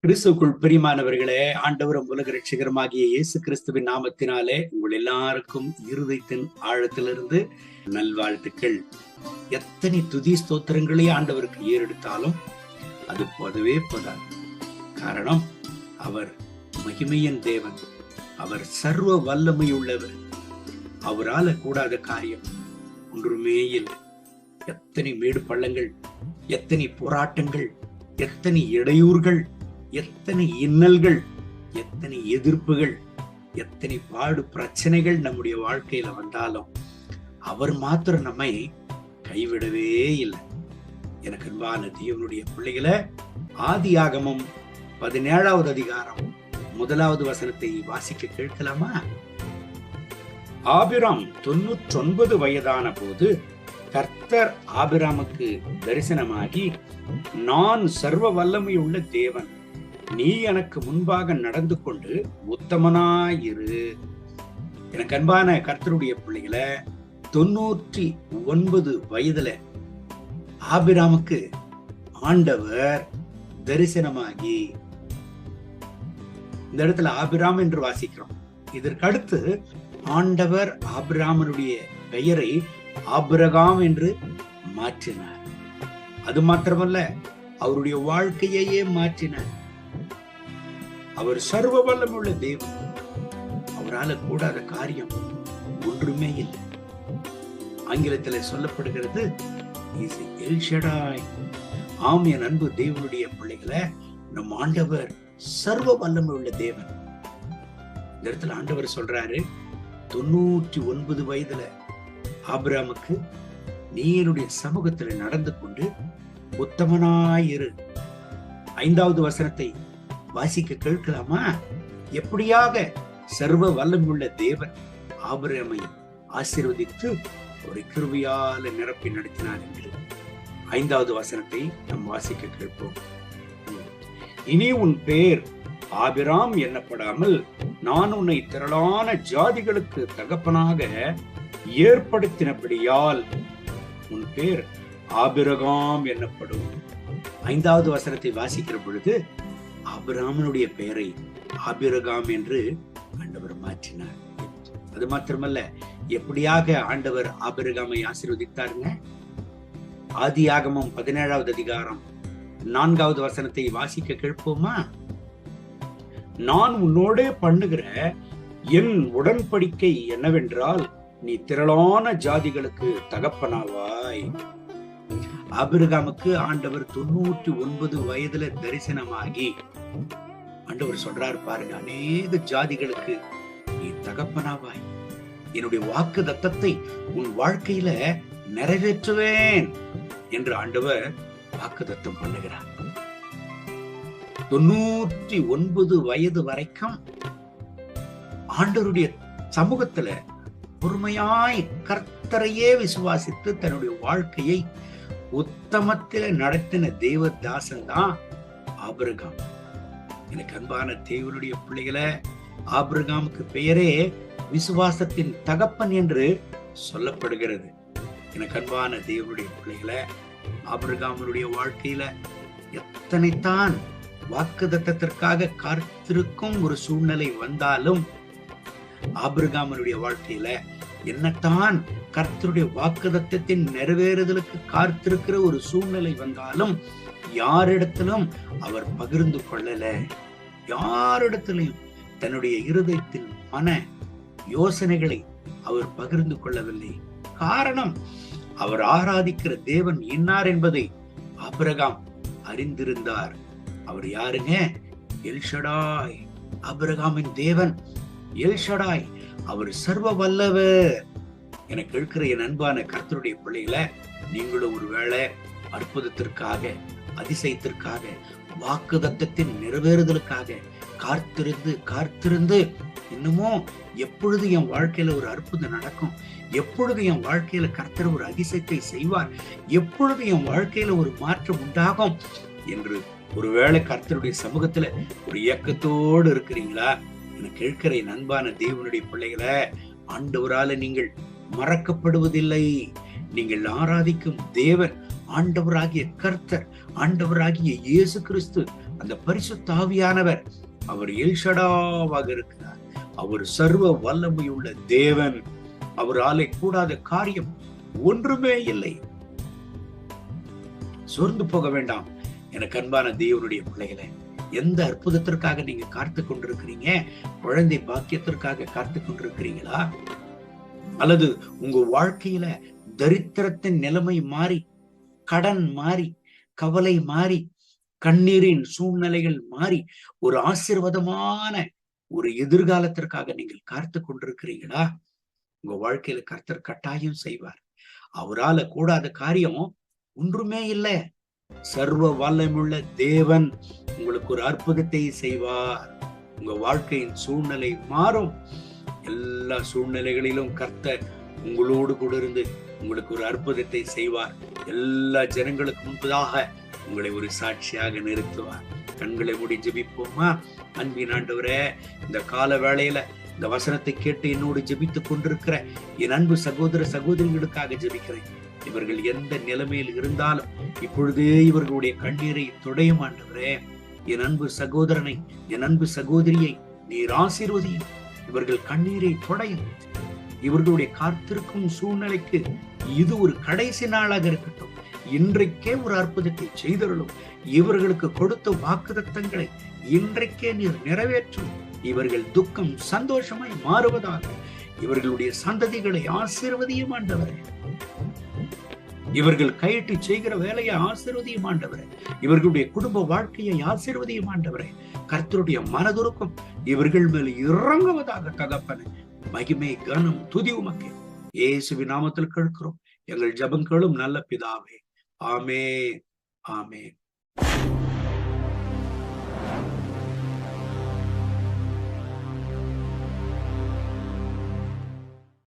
கிறிஸ்துக்குள் பிரியமானவர்களே, ஆண்டவரும் உலக ரட்சகருமாகிய இயேசு கிறிஸ்துவின் நாமத்தினாலே உங்கள் எல்லாருக்கும் இருதயத்தின் ஆழத்திலிருந்து நல்வாழ்த்துக்கள். எத்தனை துதி ஸ்தோத்திரங்களே ஆண்டவருக்கு ஏறெடுத்தாலும் அது போதவே போதாது. காரணம், அவர் மகிமையின் தேவன், அவர் சர்வ வல்லமை உள்ளவர். அவரால கூடாத காரியம் ஒன்றுமே இல்லை. எத்தனை மேடு பள்ளங்கள், எத்தனை போராட்டங்கள், எத்தனை இடையூறுகள், எத்தனை இன்னல்கள், எத்தனை எதிர்ப்புகள், எத்தனை பாடு பிரச்சனைகள் நம்முடைய வாழ்க்கையில வந்தாலும் அவர் மாத்திரம் நம்மை கைவிடவே இல்லை. எனக்கு அன்பான தேவனுடைய பிள்ளைகளை, ஆதியாகமம் 17வது அதிகாரம் 1வது வசனத்தை வாசிக்க கேட்கலாமா? ஆபிராம் 99 வயதான போது கர்த்தர் ஆபிராமுக்கு தரிசனமாகி, நான் சர்வ வல்லமை உள்ள தேவன், நீ எனக்கு முன்பாக நடந்து கொண்டு உத்தமனாயிரு. எனக்கு அன்பான கர்த்தருடைய பிள்ளைகளை, 99 வயதுல ஆபிராமுக்கு ஆண்டவர் தரிசனமாகி, இந்த இடத்துல ஆபிராம் என்று வாசிக்கிறோம். இதற்கு அடுத்து ஆண்டவர் ஆபிராமனுடைய பெயரை ஆபிரகாம் என்று மாற்றினார். அது மாத்திரமல்ல, அவருடைய வாழ்க்கையையே மாற்றினார். அவர் சர்வ வல்லமுள்ள தேவன், அவரால் கூடாத காரியம் ஒன்றுமே இல்லை. ஆங்கிலத்தில் சொல்லப்படுகிறது எல் ஷடாய். ஆம், என் அன்பு தேவனுடைய பிள்ளைகளை, நம் ஆண்டவர் சர்வ வல்லமுள்ள தேவன். இந்த இடத்துல ஆண்டவர் சொல்றாரு, 99 வயதுல ஆபிராமுக்கு நீ என்னுடைய சமூகத்துல நடந்து கொண்டு உத்தமனாயிரு. 5வது வசனத்தை வாசிக்க கேட்கலாமா? எப்படியாக சர்வ வல்லமுள்ள தேவன் ஆபிரகாமை ஆசீர்வதித்து ஒரு கிருபையால நிரப்பி நடத்தினார் என்று 5வது வசனத்தை நாம் வாசிக்க கேட்போம். இனி உன் பேர் ஆபிராம் எண்ணப்படாமல் நான் உன்னை திரளான ஜாதிகளுக்கு தகப்பனாக ஏற்படுத்தினபடியால் உன் பேர் ஆபிரகாம் என்னப்படும். 5வது வசனத்தை வாசிக்கிற பொழுது ஆபிரகாமனுடைய பெயரை ஆபிரகாம் என்று ஆண்டவர் மாற்றினார். அது மாத்திரமல்ல, எப்படியாக ஆண்டவர் ஆபிரகாமை ஆசீர்வதித்தாருங்க? ஆதியாகமம் 17வது அதிகாரம் 4வது வசனத்தை வாசிக்க கேட்போமா? நான் உன்னோடே பண்ணுகிற என் உடன்படிக்கை என்னவென்றால், நீ திரளான ஜாதிகளுக்கு தகப்பனாவாய். ஆபிரகாமுக்கு ஆண்டவர் 99 வயதுல தரிசனமாகி ஆண்டவர் சொல்றாரு பாருங்க, அநேக ஜாதிகளுக்கு நீ தகப்பனாவாய், என்னுடைய வாக்கு தத்தத்தை உன் வாழ்க்கையில நிறைவேற்றுவேன் என்று ஆண்டவர் வாக்கு தத்தம் பண்ணுகிறார். 99 வயது வரைக்கும் ஆண்டவருடைய சமூகத்துல பொறுமையாய் கர்த்தரையே விசுவாசித்து தன்னுடைய வாழ்க்கையை உத்தமத்தில நடத்தின தேவதாசன் தான் ஆபிரகாம். எனக்கு அன்பான தேவனுடைய பிள்ளைகளை, ஆபிரகாமுக்கு பெயரே விசுவாசத்தின் தகப்பன் என்று சொல்லப்படுகிறது. எனக்கு அன்பான தேவனுடைய பிள்ளைகளை, ஆபிரகாமனுடைய வாழ்க்கையில எத்தனைத்தான் வாக்குத்தத்தத்திற்காக காத்திருக்கும் ஒரு சூழ்நிலை வந்தாலும், ஆபிரகாமனுடைய வாழ்க்கையில என்னத்தான் கர்த்தருடைய வாக்குத்தத்தத்தின் நிறைவேறுதலுக்கு காத்திருக்கிற ஒரு சூழ்நிலை வந்தாலும் யாரிடத்திலும் அவர் பகிர்ந்து கொள்ளல. யாரிடத்திலையும் தன்னுடைய இருதயத்தின் மன யோசனைகளை அவர் பகிர்ந்து கொள்ளவில்லை. காரணம், அவர் ஆராதிக்கிற தேவன் இன்னார் என்பதை ஆபிரகாம் அறிந்திருந்தார். அவர் யாருங்க? எல் ஷடாய். ஆபிரகாமின் தேவன் எல் ஷடாய், அவர் சர்வ வல்லவர். எனக்கு இருக்கிற என் அன்பான கர்த்தருடைய பிள்ளைகளை, நீங்களும் ஒருவேளை அற்புதத்திற்காக, அதிசயத்திற்காக, வாக்குத்தத்தத்தின் நிறைவேறுதலுக்காக காத்திருந்து இன்னமும் எப்பொழுது என் வாழ்க்கையில ஒரு அற்புதம் நடக்கும், எப்பொழுது என் வாழ்க்கையில கர்த்தர் ஒரு அதிசயத்தை செய்வார், எப்பொழுது என் வாழ்க்கையில ஒரு மாற்றம் உண்டாகும் என்று ஒருவேளை கர்த்தருடைய சமூகத்துல ஒரு இயக்கத்தோடு இருக்கிறீங்களா? எனக்கு கேட்கிற என் அன்பான தேவனுடைய பிள்ளைகளை, ஆண்டவரால நீங்கள் மறக்கப்படுவதில்லை. நீங்கள் ஆராதிக்கும் தேவன் ஆண்டவராகிய கர்த்தர், ஆண்டவராகிய இயேசு கிறிஸ்து அந்த பரிசுத்த ஆவியானவர் அவர் எல்ஷடாவாக இருக்கிறார். அவர் சர்வ வல்லமையுள்ள தேவன். அவராலே கூடாத காரியம் ஒன்றுமே இல்லை. சோர்ந்து போக வேண்டாம் எனக்கு அன்பான தேவனுடைய பிள்ளைகளை. எந்த அற்புதத்திற்காக நீங்க காத்து கொண்டிருக்கிறீங்க? குழந்தை பாக்கியத்திற்காக காத்து கொண்டிருக்கிறீங்களா? அல்லது உங்க வாழ்க்கையில தரித்திரத்தின் நிலைமை மாறி, கடன் மாறி, கவலை மாறி, கண்ணீரின் சூழ்நிலைகள் மாறி ஒரு ஆசீர்வாதமான ஒரு எதிர்காலத்திற்காக நீங்கள் காத்து கொண்டிருக்கிறீங்களா? உங்க வாழ்க்கையில கர்த்தர் கட்டாயம் செய்வார். அவரால கூடாத காரியம் ஒன்றுமே இல்லை. சர்வ வல்லமுள்ள தேவன் உங்களுக்கு ஒரு அற்புதத்தை செய்வார். உங்க வாழ்க்கையின் சூழ்நிலை மாறும். எல்லா சூழ்நிலைகளிலும் கர்த்தர் உங்களோடு கூட இருந்து உங்களுக்கு ஒரு அற்புதத்தை செய்வார். எல்லா ஜனங்களுக்கு முன்பதாக உங்களை ஒரு சாட்சியாக நிறுத்துவார். கண்களை மூடி ஜெபிப்போமா? அன்பின் ஆண்டவரே, இந்த கால வேளையில இந்த வசனத்தை கேட்டு என்னோடு ஜெபித்துக் கொண்டிருக்கிற என் அன்பு சகோதர சகோதரிகளுக்காக ஜெபிக்கிறேன். இவர்கள் எந்த நிலைமையில் இருந்தாலும் இப்பொழுதே இவர்களுடைய கண்ணீரை துடையும் ஆண்டவரே. என் அன்பு சகோதரனை, என் அன்பு சகோதரியை நீர் ஆசீர்வதியும். இவர்கள் கண்ணீரை துடையும். இவர்களுடைய காத்திருக்கும் சூழ்நிலைக்கு இது ஒரு கடைசி நாளாக இருக்கட்டும். இன்றைக்கே ஒரு அற்புதத்தை செய்தருளும். இவர்களுக்கு கொடுத்த வாக்குத்தத்தங்களை இன்றைக்கே நீர் நிறைவேற்றும். இவர்கள் துக்கம் சந்தோஷமாய் மாறுவதாக. இவர்களுடைய சந்ததிகளை ஆசீர்வதியும் ஆண்டவரே. இவர்கள் கையிட்டு செய்கிற வேலையை ஆசீர்வதியும் ஆண்டவரே. இவர்களுடைய குடும்ப வாழ்க்கையை ஆசீர்வதியும் ஆண்டவரே. கர்த்தருடைய மனதுருக்கம் இவர்கள் மேல் இறங்குவதாக தகப்பனே. மகிமை கனம் துதி உமக்கே. இயேசுவின் நாமத்தில் கேட்கிறோம் எங்கள் ஜெபங்களும் நல்ல பிதாவே. ஆமென், ஆமென்.